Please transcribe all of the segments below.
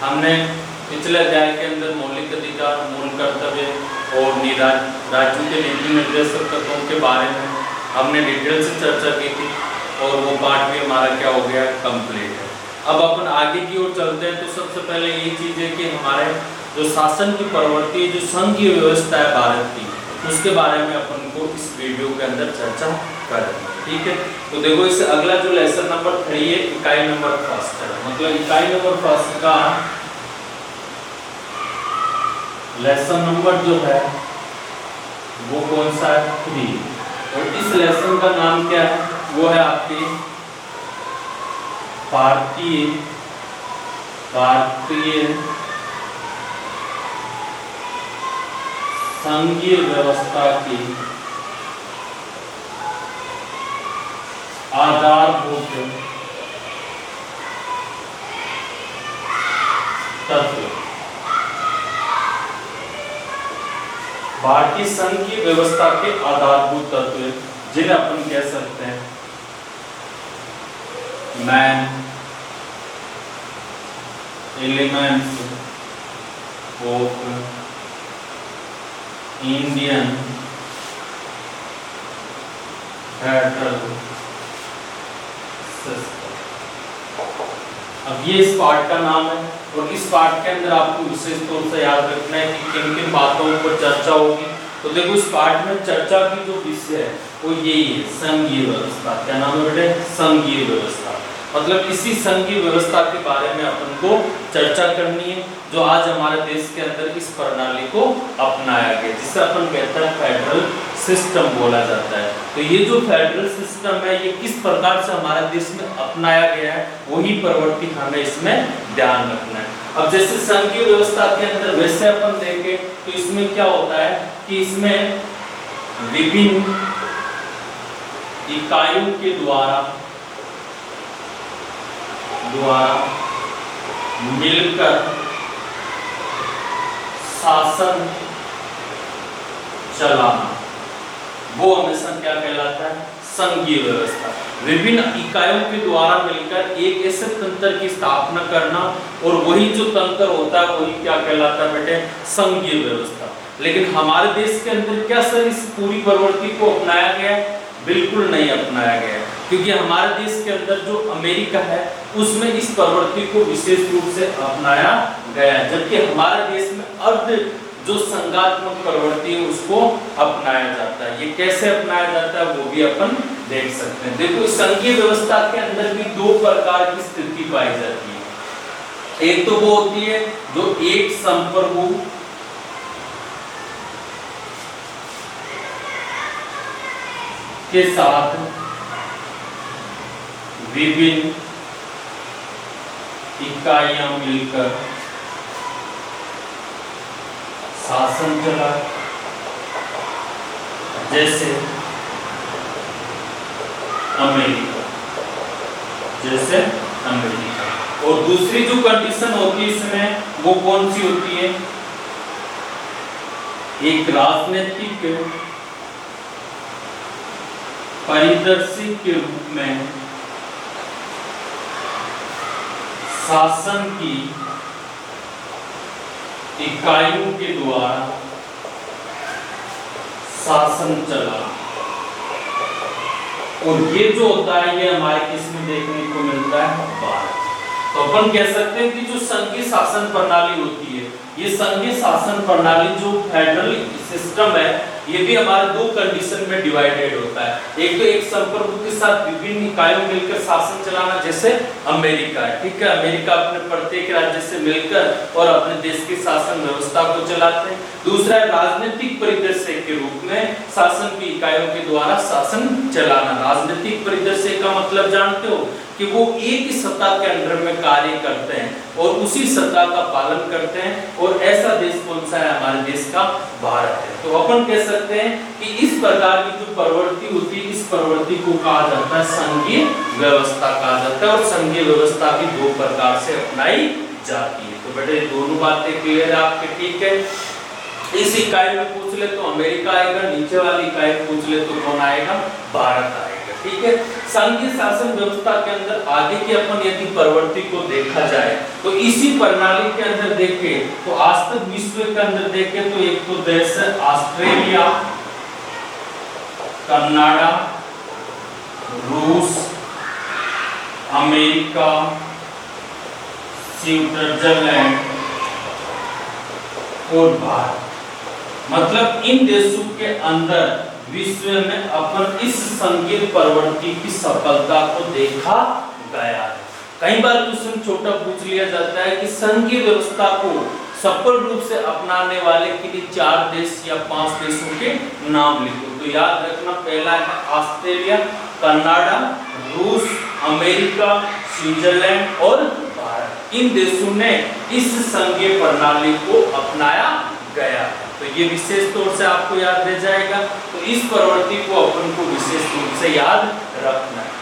हमने पिछले अध्याय के अंदर मौलिक अधिकार, मूल कर्तव्य और राज्यों के नीति निर्देशक तत्वों के बारे में हमने डिटेल से चर्चा की थी और वो पार्ट भी हमारा क्या हो गया, कंप्लीट है। अब अपन आगे की ओर चलते हैं। तो सबसे पहले ये चीज़ है कि हमारे जो शासन की प्रवृत्ति, जो संघीय व्यवस्था है भारत की, उसके बारे में अपन को इस वीडियो के अंदर चर्चा करेंगे। ठीक है, तो देखो इससे अगला जो लेसन नंबर 3 है, इकाई नंबर फर्स्ट है, मतलब इकाई नंबर फर्स्ट का लेसन नंबर जो है वो कौन सा है, 3। और इस लेसन का नाम क्या है, वो है आपकी भारतीय संघीय व्यवस्था की आधारभूत तत्व। भारतीय संघ की व्यवस्था के आधारभूत तत्व जिन्हें अपन कह सकते हैं man elements of Indian federal system. अब ये इस पार्ट का नाम है और इस पार्ट के अंदर आपको विशेष तौर से याद रखना है कि किन किन बातों पर चर्चा होगी। तो देखो इस पार्ट में चर्चा की जो विषय है वो यही है, संघीय व्यवस्था। क्या नाम है बेटे, संघीय व्यवस्था। मतलब इसी संघीय व्यवस्था के बारे में अपन को चर्चा करनी है, जो आज हमारे देश के अंदर इस प्रणाली को अपनाया गया, जिसे अपन कहते हैं फेडरल सिस्टम बोला जाता है। तो ये जो फेडरल सिस्टम है ये किस प्रकार से हमारे देश में अपनाया गया है, वही प्रवृत्ति हमें इसमें ध्यान रखना है। अब जैसे संघीय व्यवस्था के अंदर वैसे अपन देखें तो इसमें क्या होता है कि इसमें विभिन्न इकाइयों के द्वारा मिलकर शासन चलाना, वो हमेशा क्या कहलाता है, संघीय व्यवस्था। विभिन्न इकाइयों के द्वारा मिलकर एक ऐसे तंत्र की स्थापना करना और वही जो तंत्र होता है वही क्या कहलाता है बेटे, संघीय व्यवस्था। लेकिन हमारे देश के अंदर क्या सर इस पूरी प्रवृत्ति को अपनाया गया है? बिल्कुल नहीं अपनाया गया, क्योंकि हमारे देश के अंदर जो अमेरिका है उसमें इस प्रवृत्ति को विशेष रूप से अपनाया गया है, जबकि हमारे देश में अर्ध जो संघात्मक प्रवृत्ति है उसको अपनाया जाता है। ये कैसे अपनाया जाता है वो भी अपन देख सकते हैं। देखो इस संघीय व्यवस्था के अंदर भी दो प्रकार की स्थिति पाई जाती है। एक तो वो होती है जो एक संप्रभु के साथ विभिन्न इकाइयां मिलकर शासन चला, जैसे अमेरिका। और दूसरी जो कंडीशन होती है इसमें वो कौन सी होती है, एक राजनीतिक परिदर्शी के रूप में शासन की इकाइयों के द्वारा शासन चला। और ये जो होता है ये हमारे किस में देखने को मिलता है, भारत। तो अपन कह सकते हैं कि जो संघीय शासन प्रणाली होती है, ये संघीय शासन प्रणाली जो फेडरल सिस्टम है, ये भी हमारे दो कंडीशन में डिवाइडेड होता है। एक तो एक संप्रभु के साथ विभिन्न इकाइयों मिलकर शासन चलाना, जैसे अमेरिका है, ठीक है। अमेरिका अपने प्रत्येक राज्य से मिलकर और अपने देश की शासन व्यवस्था को चलाते हैं। दूसरा है राजनीतिक परिदृश्य के रूप में शासन की इकाइयों के द्वारा शासन चलाना। राजनीतिक परिदृश्य का मतलब जानते हो कि वो एक ही सत्ता के अंडर में कार्य करते हैं और उसी सत्ता का पालन करते हैं। और ऐसा देश कौन सा है, हमारे देश का भारत है। तो अपन कह सकते हैं कि इस प्रकार की जो प्रवृत्ति होती है, इस प्रवृत्ति को कहा जाता है संघीय व्यवस्था कहा जाता है। और संघीय व्यवस्था भी दो प्रकार से अपनाई जाती है। तो बेटे दोनों बातें क्लियर है आपके, ठीक है। इस इकाई में पूछ ले तो अमेरिका आएगा, नीचे वाली इकाई पूछ ले तो कौन आएगा, भारत आएगा, ठीक है। संघीय शासन व्यवस्था के अंदर आगे की अपन यदि प्रवृत्ति को देखा जाए तो इसी प्रणाली के अंदर देखें तो आज तक विश्व के अंदर देखें तो एक तो देश है ऑस्ट्रेलिया, कनाडा, रूस, अमेरिका, स्विट्जरलैंड और भारत। मतलब इन देशों के अंदर विश्व में अपन इस संघीय प्रवृत्ति की सफलता को देखा गया है। कई बार क्वेश्चन छोटा पूछ लिया जाता है कि संघीय व्यवस्था को सफल रूप से अपनाने वाले किन्हीं 4 देश या 5 देशों के नाम लिखो। तो याद रखना, पहला है ऑस्ट्रेलिया, कनाडा, रूस, अमेरिका, स्विट्जरलैंड और भारत। इन देशों ने इस संघीय प्रणाली को अपनाया गया। तो ये विशेष तौर से आपको याद रह जाएगा। तो इस प्रवृत्ति को अपन को विशेष रूप से याद रखना है।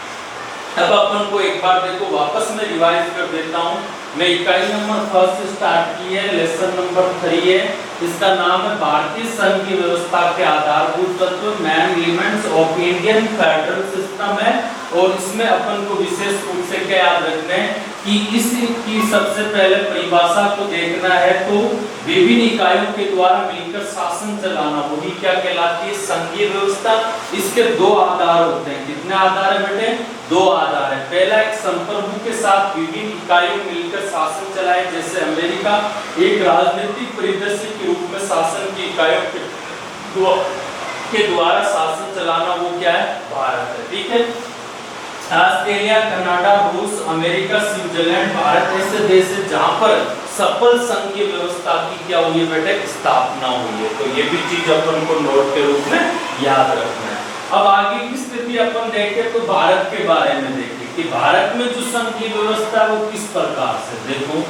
अब अपन को एक बार देखो वापस में रिवाइज कर देता हूँ। मैं इकाई नंबर 1 से स्टार्ट की है, लेसन नंबर 3 है। इसका नाम है भारतीय संघीय व्यवस्था के आधारभूत तत्व, main elements of Indian federal system है। और इसमें अपन को विशेष रूप से क्या याद रखना है कि इसकी सबसे पहले परिभाषा को देखना है तो विभिन्न इकाइयों के द्वारा मिलकर शासन चलाना, वही क्या कहलाती है, संघीय व्यवस्था। इसके 2 आधार होते हैं। कितने आधार है बेटे? 2 आधार है। पहला एक संप्रभु के साथ विभिन्न इकाइयों मिलकर शासन चलाए, जैसे अमेरिका। एक राजनीतिक परिदृश्य के रूप में शासन की इकाइयों के द्वारा शासन चलाना, वो क्या है, भारत है। ठीक है। ऑस्ट्रेलिया, कनाडा, रूस, अमेरिका, स्विट्जरलैंड, भारत ऐसे देश है जहां पर सफल संघीय व्यवस्था की क्या हुई है बेटे, स्थापना हुई है। तो ये भी चीज अपन को नोट के रूप में याद रखना है। अब आगे की स्थिति अपन देखें तो भारत के बारे में देखें कि भारत में जो संघीय व्यवस्था है वो किस प्रकार से, देखो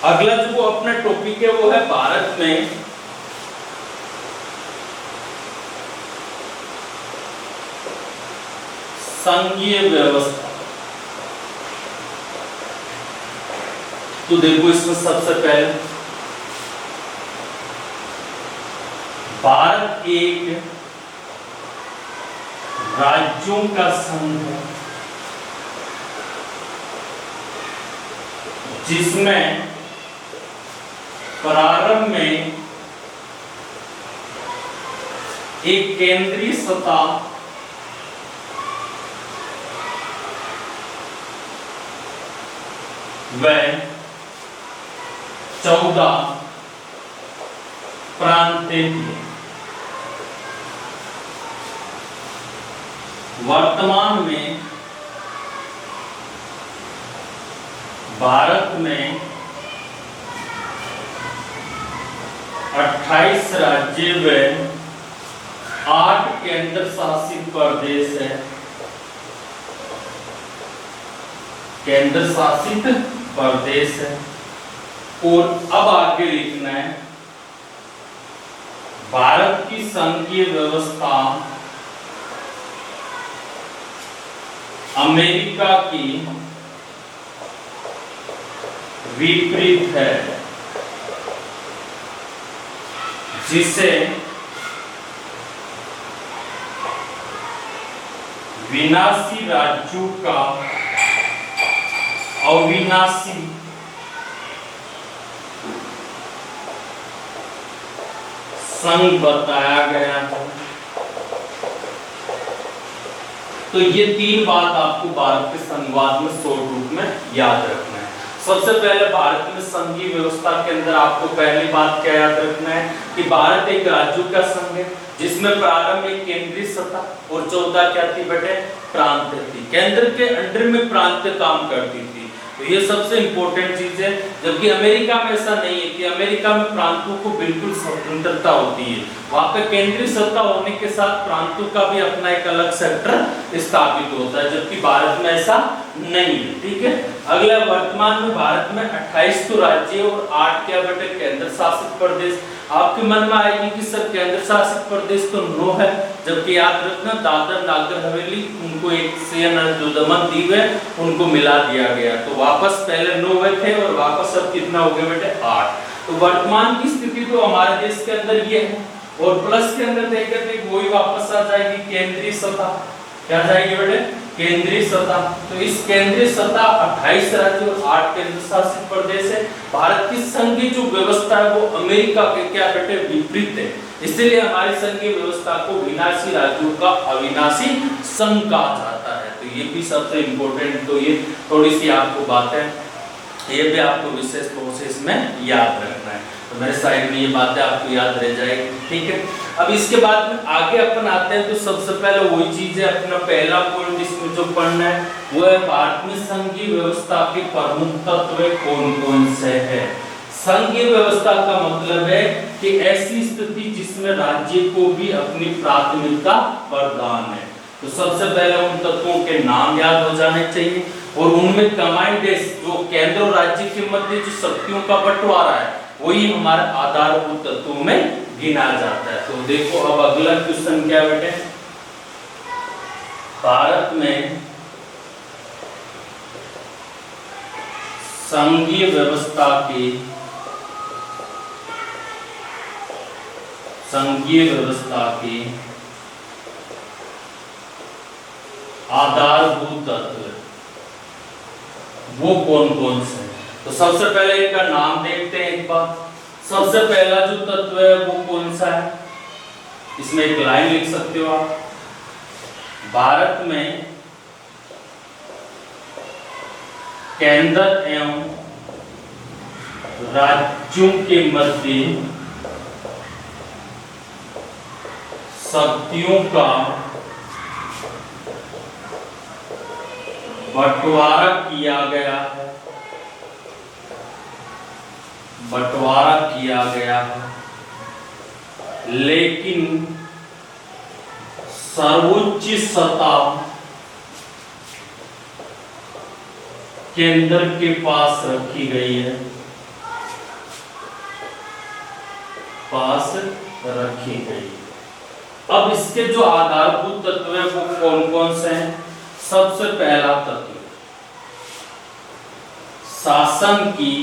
अगला जो अपना टॉपिक है वो है भारत में संघीय व्यवस्था। तो देखो इसमें सबसे पहले भारत एक राज्यों का संघ है जिसमें प्रारंभ में एक केंद्रीय सत्ता व 14 प्रांतीय थे। वर्तमान में भारत में 28 राज्य व 8 केंद्र शासित प्रदेश है। केंद्र शासित प्रदेश है। और अब आगे लिखना है भारत की संघीय व्यवस्था अमेरिका की विपरीत है, जिसे विनाशी राज्यों का अविनाशी संघ बताया गया है। तो ये 3 बात आपको भारत के संघवाद में शॉर्ट रूप में याद रखना है। सबसे पहले भारत में संघीय व्यवस्था के अंदर आपको पहली बात क्या याद रखना है कि भारत एक राज्यों का संघ है जिसमें प्रारंभ में केंद्रीय सत्ता और 14 क्या थी बेटे, प्रांत थी। केंद्र के अंडर में प्रांत काम करती थी। तो ये सबसे इंपॉर्टेंट चीज है। जबकि अमेरिका में ऐसा नहीं है कि अमेरिका में प्रांतों को बिल्कुल स्वतंत्रता होती है। वहां पे केंद्रीय सत्ता होने के साथ प्रांतों का भी अपना एक अलग सेक्टर स्थापित होता है, जबकि भारत में ऐसा नहीं है। ठीक है। अगला, वर्तमान में भारत में 28 तो राज्य और 8 क्या बेटे केंद्र शासित प्रदेश। आपके मन में आएगी कि सर केंद्र शासित प्रदेश तो 9 है, जबकि याद रखना दादर नागर हवेली उनको एक से जो दमन दीव है उनको मिला दिया गया, तो वापस पहले 9 हुए थे और वापस अब कितना हो गया बेटे 8। तो वर्तमान की स्थिति तो हमारे देश के अंदर ये है, और प्लस के अंदर देखें तो वही वापस आ जाएगी केंद्रीय सत्ता। क्या जाएगी बेटे केंद्रीय सत्ता। तो इस केंद्रीय सत्ता 28 राज्य और 8 केंद्र शासित प्रदेश है। भारत की संघीय जो व्यवस्था है वो अमेरिका के क्या बेटे विपरीत है, इसलिए हमारी संघीय व्यवस्था को विनाशी राज्यों का अविनाशी संघ कहा जाता है। तो ये भी सबसे इम्पोर्टेंट, तो ये थोड़ी सी आपको बातें ये भी आपको विशेष तौर से इसमें याद रखना है। तो मेरे साइड में ये बातें आपको याद रह जाएगी, ठीक है। अब इसके बाद में आगे अपन आते हैं, तो सबसे पहले वही चीज है, अपना पहला पॉइंट इसमें जो पढ़ना है वो है भारत में संघीय व्यवस्था के प्रमुख तत्व कौन कौन से है। संघीय व्यवस्था का मतलब है कि ऐसी स्थिति जिसमें राज्य को भी अपनी प्राथमिकता प्रदान है। तो सबसे पहले उन तत्वों के नाम याद हो जाने चाहिए, और उनमें कमांड जो केंद्र और राज्य के मध्य जो शक्तियों का बंटवारा है वही हमारे आधारभूत तत्वों में गिना जाता है। तो देखो अब अगला क्वेश्चन क्या बेटे, भारत में संघीय व्यवस्था के आधारभूत तत्व वो कौन कौन से हैं। तो सबसे पहले इनका नाम देखते हैं एक बार। सबसे पहला जो तत्व है वो कौन सा है, इसमें एक लाइन लिख सकते हो आप। भारत में केंद्र एवं राज्यों के मध्य शक्तियों का बंटवारा किया गया है, लेकिन सर्वोच्च सत्ता केंद्र के पास रखी गई है, अब इसके जो आधारभूत तत्व है वो कौन कौन से हैं। सबसे पहला तत्व शासन की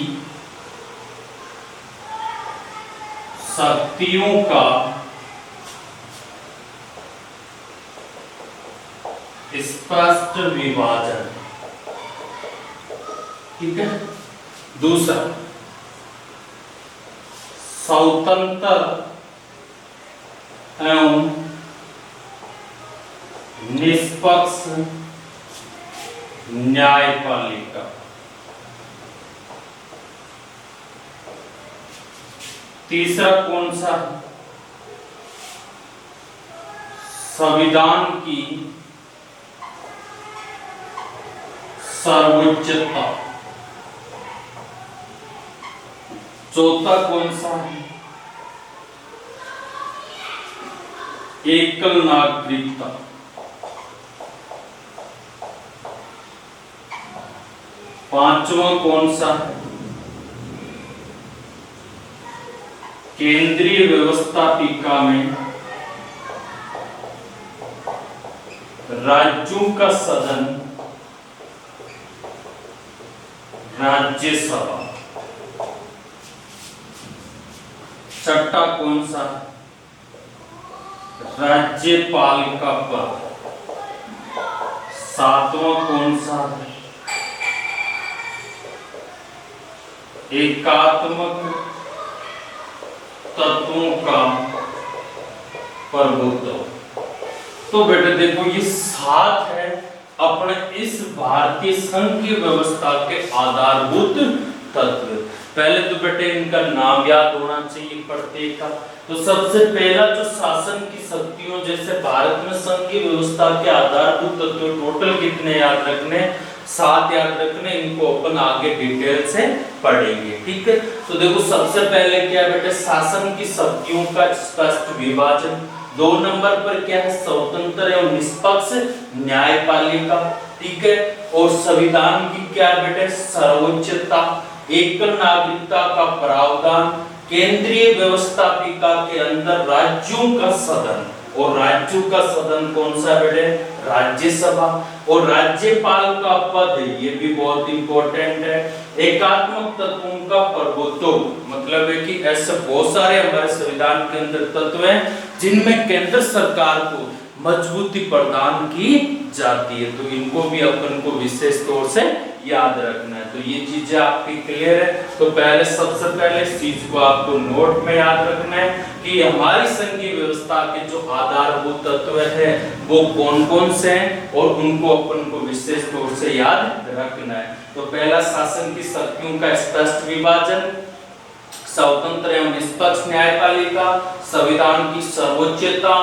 शक्तियों का स्पष्ट विभाजन, ठीक है। दूसरा स्वतंत्र एवं निष्पक्ष न्यायपालिका। तीसरा कौन सा, संविधान की सर्वोच्चता। चौथा कौन सा है, एकल नागरिकता। पांचवा कौन सा है, केंद्रीय व्यवस्थापिका में राज्यों का सदन राज्यसभा। छठा कौन सा, राज्यपाल का पद। सातवां कौन सा, एकात्मक तत्वों का प्रभुत्व। तो बेटे देखो ये 7 है अपने इस भारतीय संघीय व्यवस्था के आधारभूत तत्व। पहले तो बेटे इनका नाम याद होना चाहिए प्रत्येक का। तो सबसे पहला जो शासन की शक्तियों, जैसे भारत में संघीय व्यवस्था के आधारभूत तत्व टोटल कितने याद रखने, 7 याद रखने। इनको अपन आगे डिटेल से पढ़ेंगे, ठीक है। तो देखो सबसे पहले क्या है बेटे, शासन की शक्तियों का स्पष्ट विभाजन। 2 नंबर पर क्या है, स्वतंत्र एवं निष्पक्ष न्यायपालिका, ठीक है। और संविधान की क्या बेटे, सर्वोच्चता। एकल नागरिकता का प्रावधान। केंद्रीय व्यवस्थापिका के अंदर राज्यों का सदन, और राज्यों का सदन कौन सा बेटे? राज्यसभा। और राज्यपाल का पद, ये भी बहुत इंपॉर्टेंट है, एकात्मक तत्वों का प्रभुत्व, मतलब है कि ऐसे बहुत सारे हमारे संविधान के अंदर तत्व हैं जिनमें केंद्र सरकार को मजबूती प्रदान की जाती है, तो इनको भी अपन को विशेष तौर से याद रखना है। तो ये चीजें आपकी क्लियर है। तो पहले सबसे पहले इस चीज को आपको नोट में याद रखना है कि हमारी संघीय व्यवस्था के जो आधारभूत तत्व है वो कौन कौन से हैं और उनको अपन को विशेष तौर से याद रखना है। तो पहला, शासन की शक्तियों का स्पष्ट विभाजन, स्वतंत्र एवं निष्पक्ष न्यायपालिका, संविधान की सर्वोच्चता,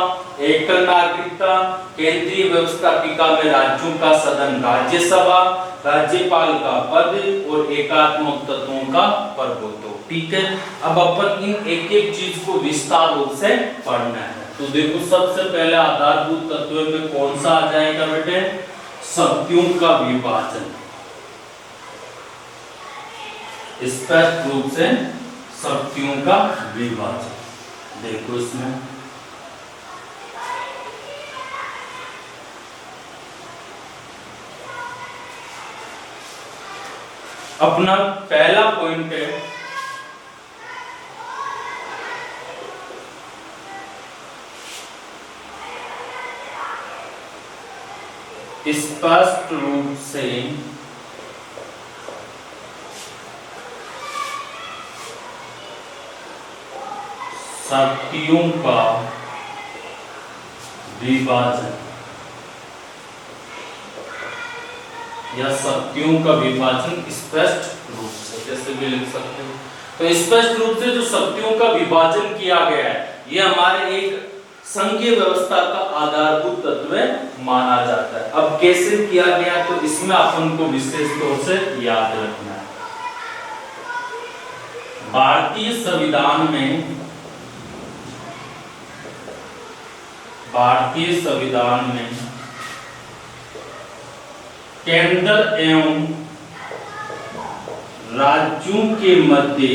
एकल नागरिकता, केंद्रीय व्यवस्थापिका में राज्यों का सदन राज्यसभा, राज्यपाल का पद और एकात्मक तत्वों का प्रभुत्व। ठीक है, अब अपन इन एक एक चीज को विस्तार रूप से पढ़ना है। तो देखो, सबसे पहले आधारभूत तत्व में कौन सा आ जाएगा बेटे? शक्तियों का विभाजन। स्पष्ट रूप से शक्तियों का विभाजन। देखो इसमें अपना पहला पॉइंट है स्पष्ट रूप से शक्तियों का विभाजन या शक्तियों का विभाजन स्पष्ट रूप से, जैसे भी लिख सकते हो। तो स्पष्ट रूप से जो शक्तियों का विभाजन किया गया है, ये हमारे एक संघीय व्यवस्था का आधारभूत तत्व माना जाता है। अब कैसे किया गया, तो इसमें अपन को विशेष तौर से याद रखना है। भारतीय संविधान में केंद्र एवं राज्यों के मध्य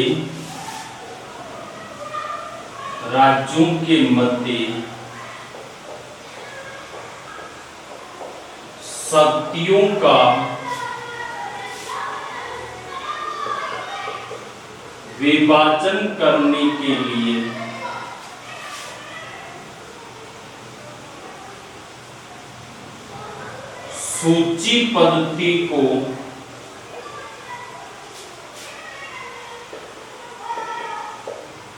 शक्तियों का विभाजन करने के लिए सूची पद्धति को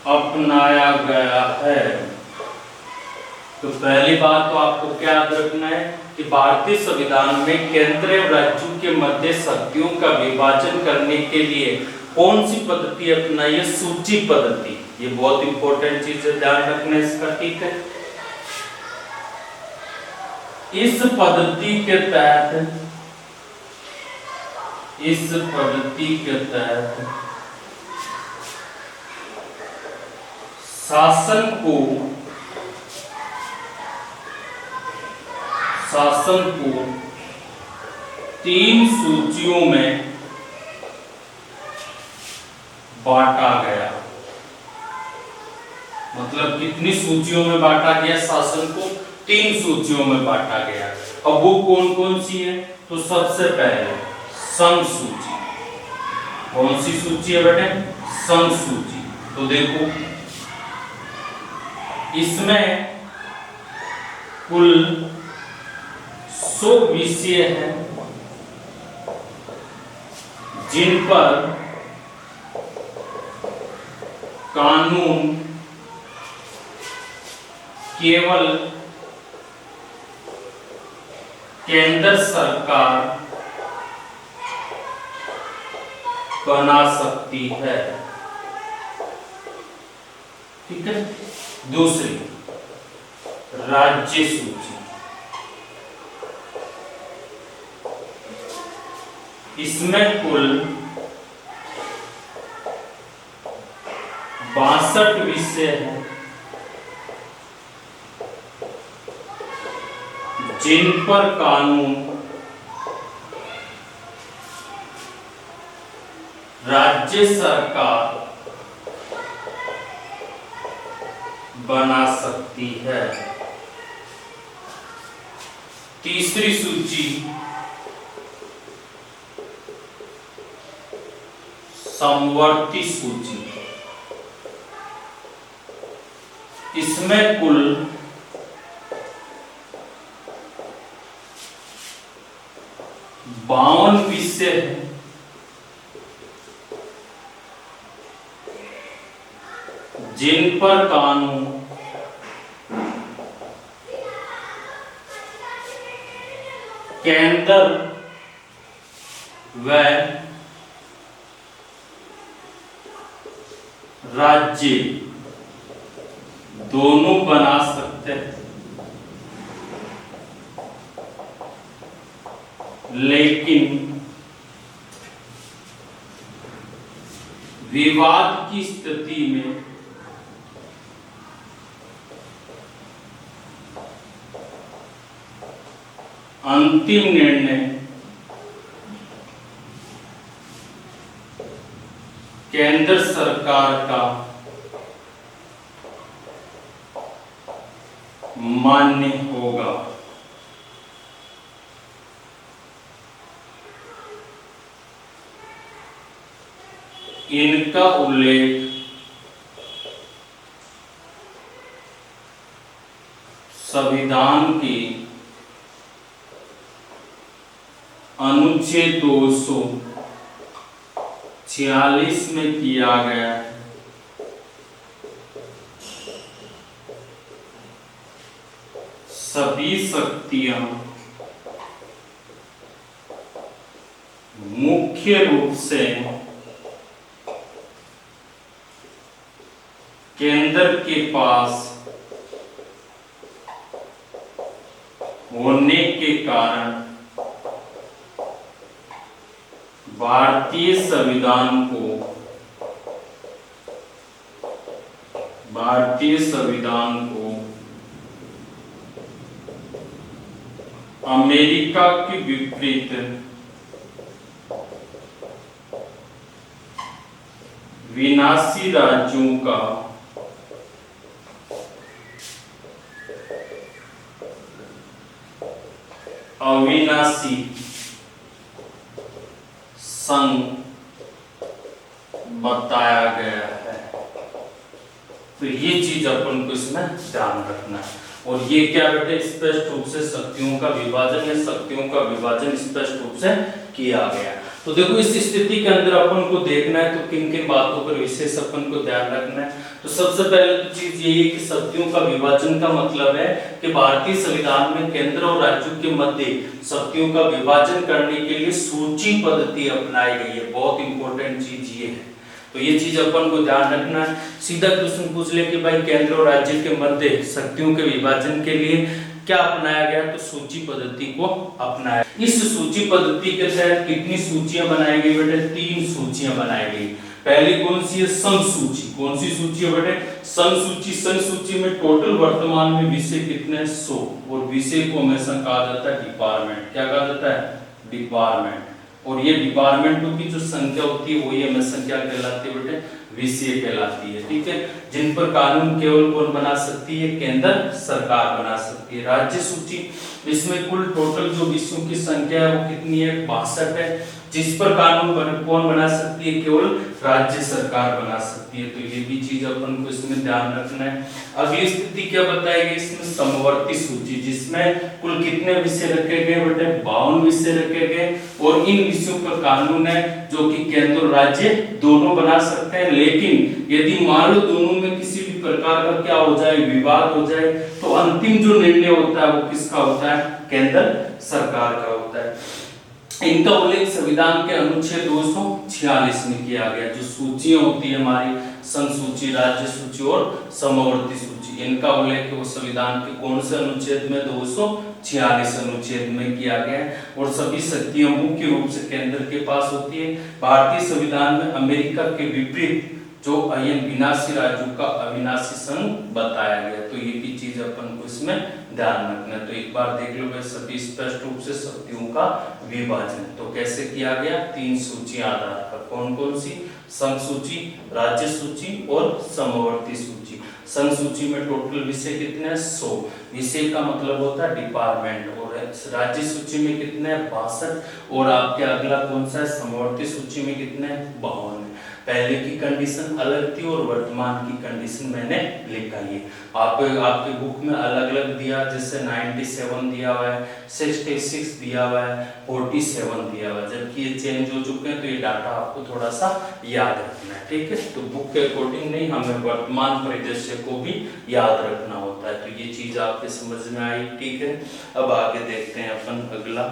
अपनाया गया है। तो पहली बात तो आपको क्या याद रखना है कि भारतीय संविधान में केंद्र और राज्यों के मध्य शक्तियों का विभाजन करने के लिए कौन सी पद्धति अपनाई है? सूची पद्धति। ये बहुत इंपॉर्टेंट चीज है, ध्यान रखना इसका। ठीक है, इस पद्धति के तहत शासन को 3 सूचियों में बांटा गया। मतलब कितनी सूचियों में बांटा गया? शासन को 3 सूचियों में बांटा गया। अब वो कौन कौन सी है? तो सबसे पहले संघ सूची। कौन सी सूची है बेटे? संघ सूची। तो देखो, इसमें कुल 100 विषय हैं जिन पर कानून केवल केंद्र सरकार बना सकती है। ठीक है, दूसरी राज्य सूची। इसमें कुल 62 विषय हैं जिन पर कानून राज्य सरकार बना सकती है। तीसरी सूची समवर्ती सूची। इसमें कुल 52 विषय हैं, जिन पर कानून केंद्र व राज्य दोनों बना सकते हैं, लेकिन विवाद की स्थिति में अंतिम निर्णय केंद्र सरकार का मान्य होगा। इनका उल्लेख संविधान की अनुच्छेद 246 में किया गया है। सभी शक्तियां मुख्य रूप से केंद्र के पास होने के कारण भारतीय संविधान को अमेरिका के विपरीत विनाशी राज्यों का अविनाशी संघ बताया गया है। तो ये चीज अपन को इसमें ध्यान रखना है। और ये क्या बेटे, स्पष्ट रूप से शक्तियों का विभाजन या शक्तियों का विभाजन स्पष्ट रूप से किया गया। तो देखो इस स्थिति के अंदर अपन को देखना है तो किन किन बातों पर विशेष अपन को ध्यान रखना है। तो सबसे पहले तो चीज यही है कि शक्तियों का विभाजन का मतलब है कि भारतीय संविधान में केंद्र और राज्यों के मध्य शक्तियों का विभाजन करने के लिए सूची पद्धति अपनाई गई है। बहुत इंपॉर्टेंट चीज ये है। तो ये चीज अपन को ध्यान रखना है। सीधा क्वेश्चन पूछ ले कि भाई केंद्र और राज्य के मध्य शक्तियों के विभाजन के लिए क्या अपनाया गया, तो सूची पद्धति को अपनाया। इस सूची पद्धति के तहत कितनी सूचियां बनाई गई बेटे, 3 सूचियां बनाई गई। पहली कौन सी है, संघ सूची। कौन सी सूची है बेटे, संघ सूची। संघ सूची में टोटल वर्तमान में विषय कितने, 100। और विषय को हमेशा कहा जाता है डिपार्टमेंट। क्या कहा जाता है, डिपार्टमेंट। और ये डिपार्टमेंटों की जो संख्या होती है वही हमें संख्या कहलाती है बेटे, विषय कहलाती है। ठीक है, जिन पर कानून केवल कौन बना सकती है, केंद्र सरकार बना सकती है। राज्य सूची, इसमें कुल टोटल जो विषयों की संख्या है वो कितनी है, 62 है। जिस पर कानून कौन बना सकती है, केवल राज्य सरकार बना सकती है। तो ये भी चीज अपन को इसमें ध्यान रखना है। अगली स्थिति क्या बताई गई, इसमें समवर्ती सूची, जिसमें कुल कितने विषय रखे गए बेटे, 52 विषय रखे गए। और इन विषयों पर कानून है जो कि केंद्र और राज्य दोनों बना सकते हैं। लेकिन यदि मान लो दोनों में किसी भी प्रकार का क्या हो जाए, विवाद हो जाए, तो अंतिम जो निर्णय होता है वो किसका होता है, केंद्र सरकार का होता है। इनका उल्लेख संविधान के अनुच्छेद 246 में किया गया। जो सूचियां होती है हमारी, संघ सूची, राज्य सूची और समवर्ती सूची, इनका उल्लेख वो संविधान के कौन से अनुच्छेद में, 246 अनुच्छेद में किया गया है। और सभी शक्तियां मुख्य रूप से केंद्र के पास होती है। भारतीय संविधान में अमेरिका के विपरीत जो विनाशी राज्यों का अविनाशी संघ बताया गया। तो ये भी चीज अपन को इसमें ध्यान रखना है। तो एक बार देख लो भाई, सभी स्पष्ट रूप से शक्तियों का विभाजन तो कैसे किया गया, 3 सूची आधार पर। कौन कौन सी, संघ सूची, राज्य सूची और समवर्ती सूची। संघ सूची में टोटल विषय कितने हैं? 100। विषय का मतलब होता है डिपार्टमेंट। और राज्य सूची में कितने हैं? 62। और आपके अगला कौन सा है? समवर्ती सूची में कितने हैं? 52। पहले की कंडीशन अलग थी और वर्तमान की कंडीशन मैंने लिखा है। आपके बुक में अलग अलग दिया, जैसे 97 दिया हुआ है, 66 दिया हुआ है, 47 दिया हुआ है, जबकि ये चेंज हो चुके हैं। तो ये डाटा आपको थोड़ा सा याद रखना है, ठीक है। तो बुक के अकॉर्डिंग नहीं, हमें वर्तमान परिदृश्य को भी याद रखना होता है। तो ये चीज आपके समझ में आई, ठीक है। अब आगे देखते हैं अपन अगला।